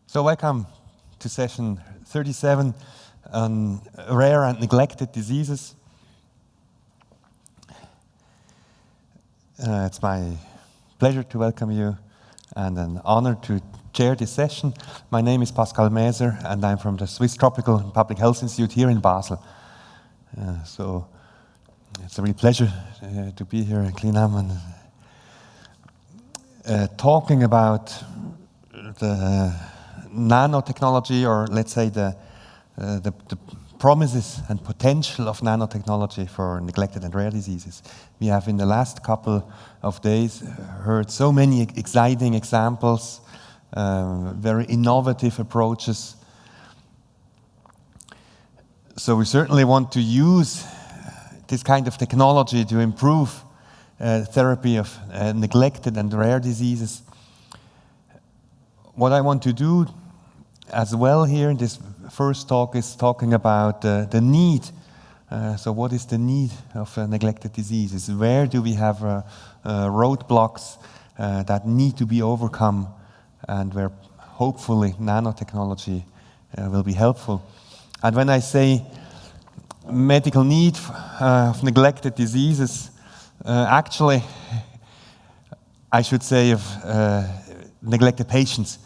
So welcome to session 37 on rare and neglected diseases. It's my pleasure to welcome you and an honor to chair this session. My name is Pascal Mäser and I'm from the Swiss Tropical and Public Health Institute here in Basel. So it's a real pleasure to be here at CLINAM and talking about the nanotechnology, or let's say the promises and potential of nanotechnology for neglected and rare diseases. We have in the last couple of days heard so many exciting examples, very innovative approaches. So we certainly want to use this kind of technology to improve therapy of neglected and rare diseases. What I want to do as well here in this first talk is talking about the need. So what is the need of neglected diseases? Where do we have roadblocks that need to be overcome, and where hopefully nanotechnology will be helpful? And when I say medical need of neglected diseases, actually I should say of neglected patients.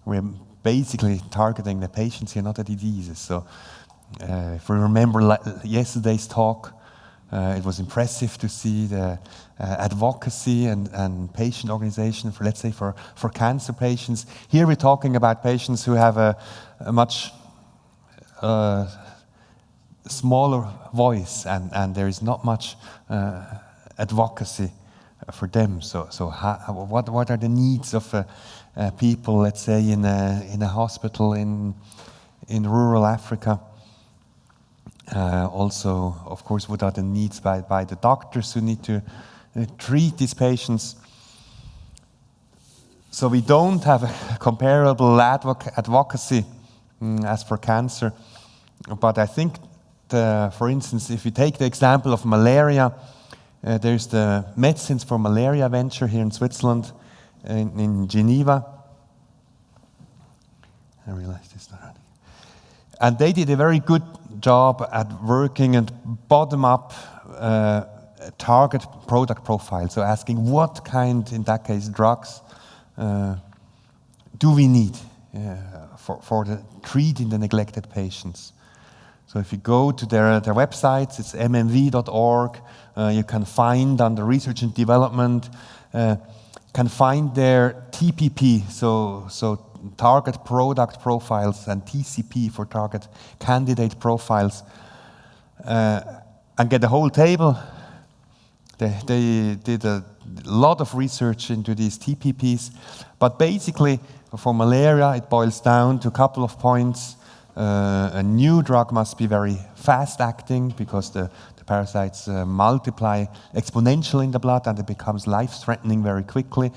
We're basically targeting the patients here, not the diseases. So if we remember yesterday's talk, it was impressive to see the advocacy and patient organization for, let's say, for cancer patients. Here we're talking about patients who have a much smaller voice, and there is not much advocacy for them. So what are the needs of people, let's say, in a hospital in rural Africa? Also, of course, what are the needs by the doctors who need to treat these patients? So we don't have a comparable advocacy as for cancer, but I think, for instance, if you take the example of malaria, there's the Medicines for Malaria venture here in Switzerland, in Geneva. I realized it's not running. And they did a very good job at working and bottom-up target product profile. So asking what kind, in that case, drugs do we need for treating the neglected patients. So if you go to their websites, it's mmv.org. You can find under research and development, can find their TPP, so target product profiles, and TCP for target candidate profiles, and get the whole table. They did a lot of research into these TPPs, but basically for malaria it boils down to a couple of points. A new drug must be very fast acting because the parasites multiply exponentially in the blood and it becomes life-threatening very quickly.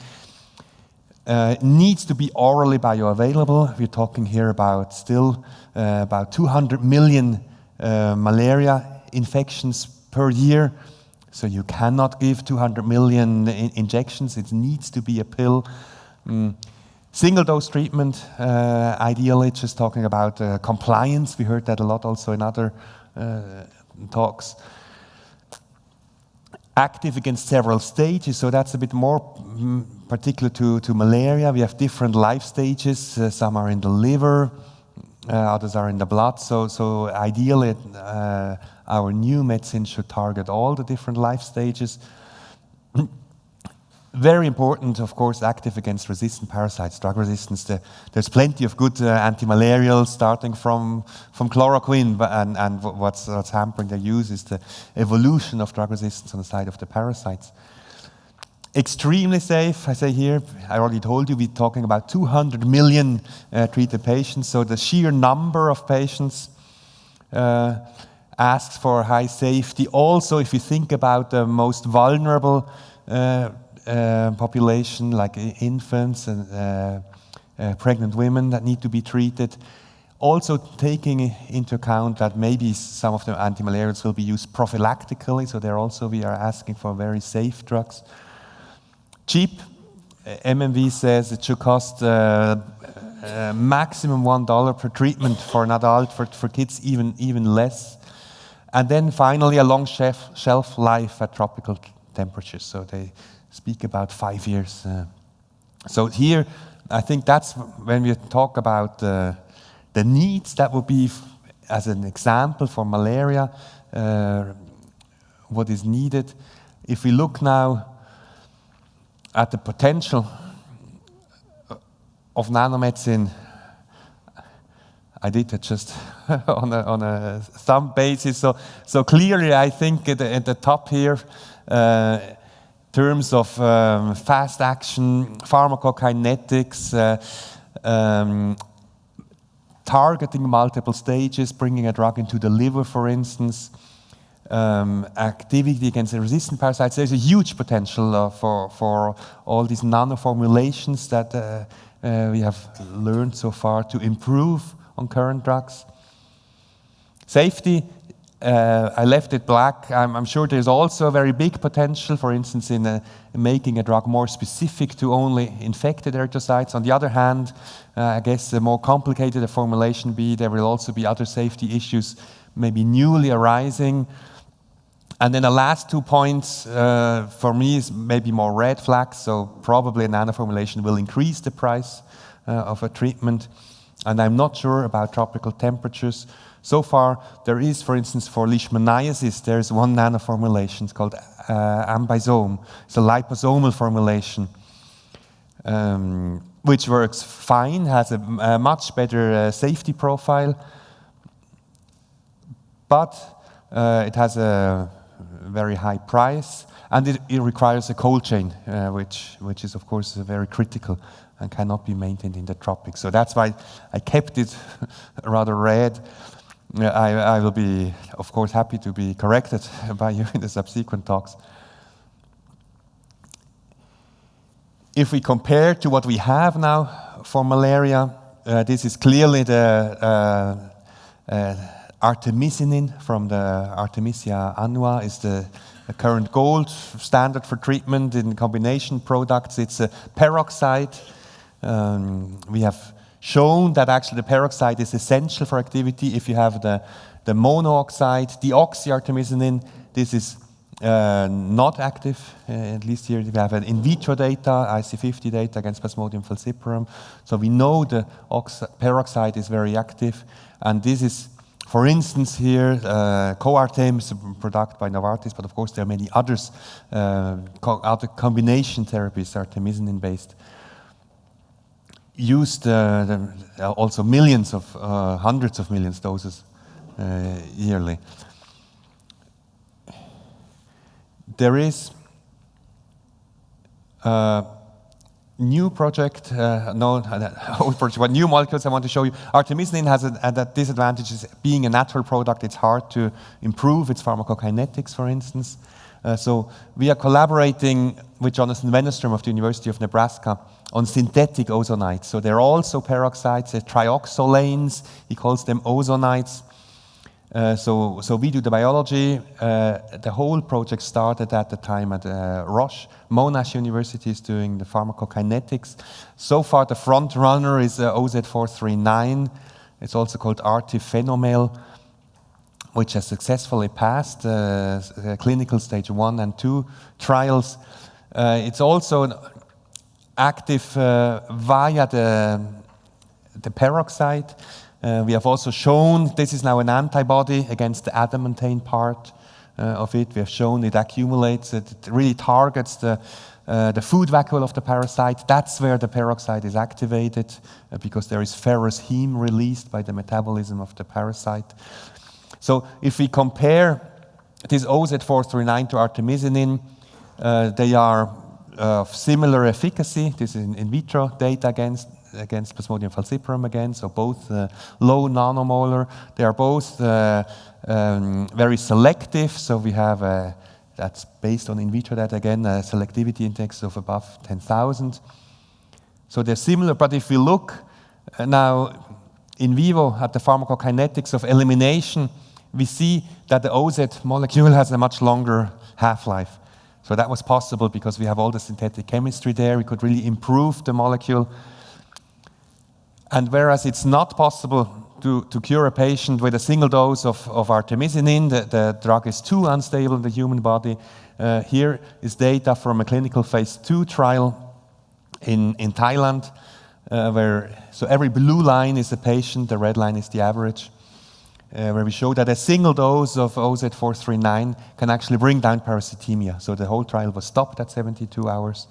It needs to be orally bioavailable. We're talking here about still about 200 million malaria infections per year. So you cannot give 200 million injections. It needs to be a pill. Single-dose treatment, ideally, just talking about compliance. We heard that a lot also in other talks. Active against several stages, so that's a bit more particular to malaria. We have different life stages. Some are in the liver, others are in the blood. So ideally, our new medicine should target all the different life stages. Very important, of course, active against resistant parasites, drug resistance. There's plenty of good antimalarials, starting from chloroquine, and what's hampering their use is the evolution of drug resistance on the side of the parasites. Extremely safe, I say here. I already told you, we're talking about 200 million treated patients, so the sheer number of patients asks for high safety. Also, if you think about the most vulnerable population, like infants and pregnant women that need to be treated. Also taking into account that maybe some of the antimalarials will be used prophylactically, so there also we are asking for very safe drugs. Cheap, MMV says it should cost maximum $1 per treatment for an adult, for kids even less. And then finally, a long shelf life at tropical temperatures. So they speak about 5 years. So here, I think that's when we talk about the needs, that would be, as an example for malaria, what is needed. If we look now at the potential of nanomedicine, I did it just on a thumb basis. So clearly, I think at the top here, terms of fast action, pharmacokinetics, targeting multiple stages, bringing a drug into the liver, for instance, activity against the resistant parasites. There's a huge potential for all these nanoformulations that we have learned so far to improve on current drugs. Safety, I left it black. I'm sure there's also a very big potential, for instance, in making a drug more specific to only infected erythrocytes. On the other hand, I guess the more complicated the formulation be, there will also be other safety issues maybe newly arising. And then the last 2 points for me is maybe more red flags. So probably a nanoformulation will increase the price of a treatment. And I'm not sure about tropical temperatures. So far, there is, for instance, for leishmaniasis, there's one nanoformulation. It's called ambisome. It's a liposomal formulation, which works fine, has a much better safety profile. But it has a very high price, and it requires a cold chain, which is, of course, very critical and cannot be maintained in the tropics. So that's why I kept it rather red. I will be, of course, happy to be corrected by you in the subsequent talks. If we compare to what we have now for malaria, this is clearly the artemisinin from the Artemisia annua is the current gold standard for treatment in combination products. It's a peroxide. We have shown that actually the peroxide is essential for activity. If you have the monooxide, deoxyartemisinin, this is not active. At least here we have an in vitro data, IC50 data against Plasmodium falciparum. So we know the peroxide is very active, and this is, for instance, here, Coartem is a product by Novartis, but of course there are many others, other combination therapies, artemisinin-based, used also millions of, hundreds of millions doses yearly. There is a new project, old project, but new molecules I want to show you. Artemisinin has a disadvantage is being a natural product. It's hard to improve its pharmacokinetics, for instance. So we are collaborating with Jonathan Wennerstrom of the University of Nebraska on synthetic ozonides. So they're also peroxides, they're trioxolanes. He calls them ozonides. So we do the biology. The whole project started at the time at Roche. Monash University is doing the pharmacokinetics. So far, the front runner is OZ439. It's also called artifenomel, which has successfully passed clinical stage 1 and 2 trials. It's also active via the peroxide. We have also shown this is now an antibody against the adamantane part of it. We have shown it accumulates, it really targets the food vacuole of the parasite. That's where the peroxide is activated because there is ferrous heme released by the metabolism of the parasite. So if we compare this OZ439 to artemisinin, they are of similar efficacy. This is in vitro data against Plasmodium falciparum again, so both low nanomolar. They are both very selective, so we have, that's based on in vitro data again, a selectivity index of above 10,000. So they're similar, but if we look now in vivo at the pharmacokinetics of elimination, we see that the OZ molecule has a much longer half-life. So that was possible because we have all the synthetic chemistry there. We could really improve the molecule. And whereas it's not possible to cure a patient with a single dose of artemisinin, the drug is too unstable in the human body. Here is data from a clinical phase 2 trial in Thailand, so every blue line is a patient, the red line is the average, where we show that a single dose of OZ439 can actually bring down parasitemia. So the whole trial was stopped at 72 hours,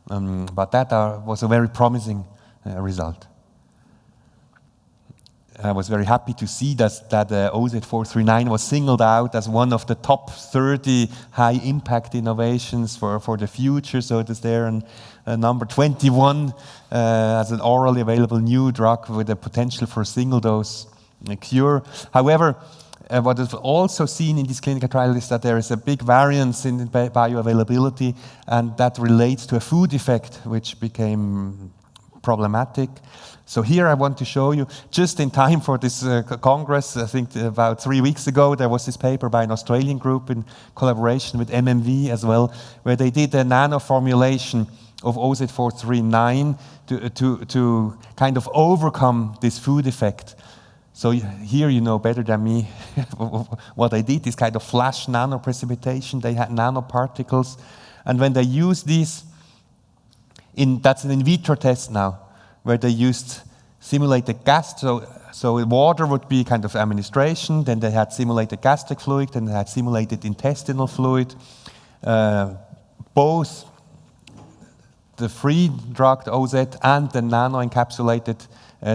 but that was a very promising result. I was very happy to see that OZ439 was singled out as one of the top 30 high-impact innovations for the future. So it is there on number 21 as an orally available new drug with the potential for a single-dose cure. However, what is also seen in this clinical trial is that there is a big variance in bioavailability, and that relates to a food effect, which became problematic. So here I want to show you, just in time for this congress, I think about 3 weeks ago, there was this paper by an Australian group in collaboration with MMV as well, where they did a nano formulation of OZ439 to kind of overcome this food effect. So here you know better than me what they did, this kind of flash nanoprecipitation. They had nanoparticles, and when they used these, that's an in vitro test now, where they used simulated gas, so water would be kind of administration, then they had simulated gastric fluid, then they had simulated intestinal fluid. Both the free drug, the OZ, and the nano-encapsulated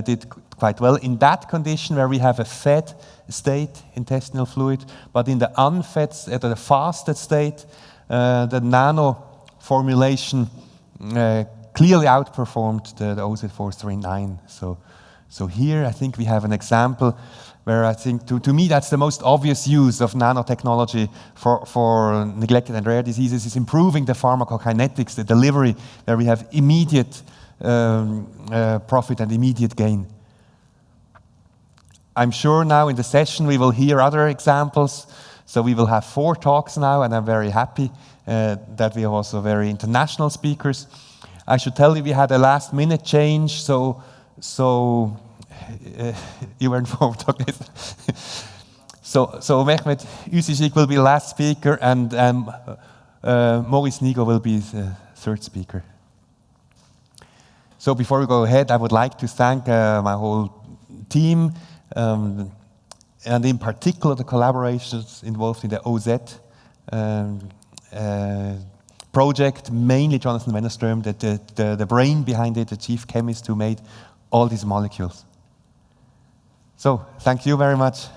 did quite well in that condition where we have a fed state, intestinal fluid, but in the unfed, the fasted state, the nano formulation clearly outperformed the OZ439. So here I think we have an example where I think, to me, that's the most obvious use of nanotechnology for neglected and rare diseases, is improving the pharmacokinetics, the delivery, where we have immediate profit and immediate gain. I'm sure now in the session we will hear other examples. So we will have 4 talks now, and I'm very happy that we have also very international speakers. I should tell you we had a last-minute change, so you were informed, okay. So Mehmet Üsicik will be the last speaker, and Maurice Nigo will be the 3rd speaker. So before we go ahead, I would like to thank my whole team, and in particular the collaborations involved in the OZ project, mainly Jonathan Wennerström, the brain behind it, the chief chemist who made all these molecules. So, thank you very much.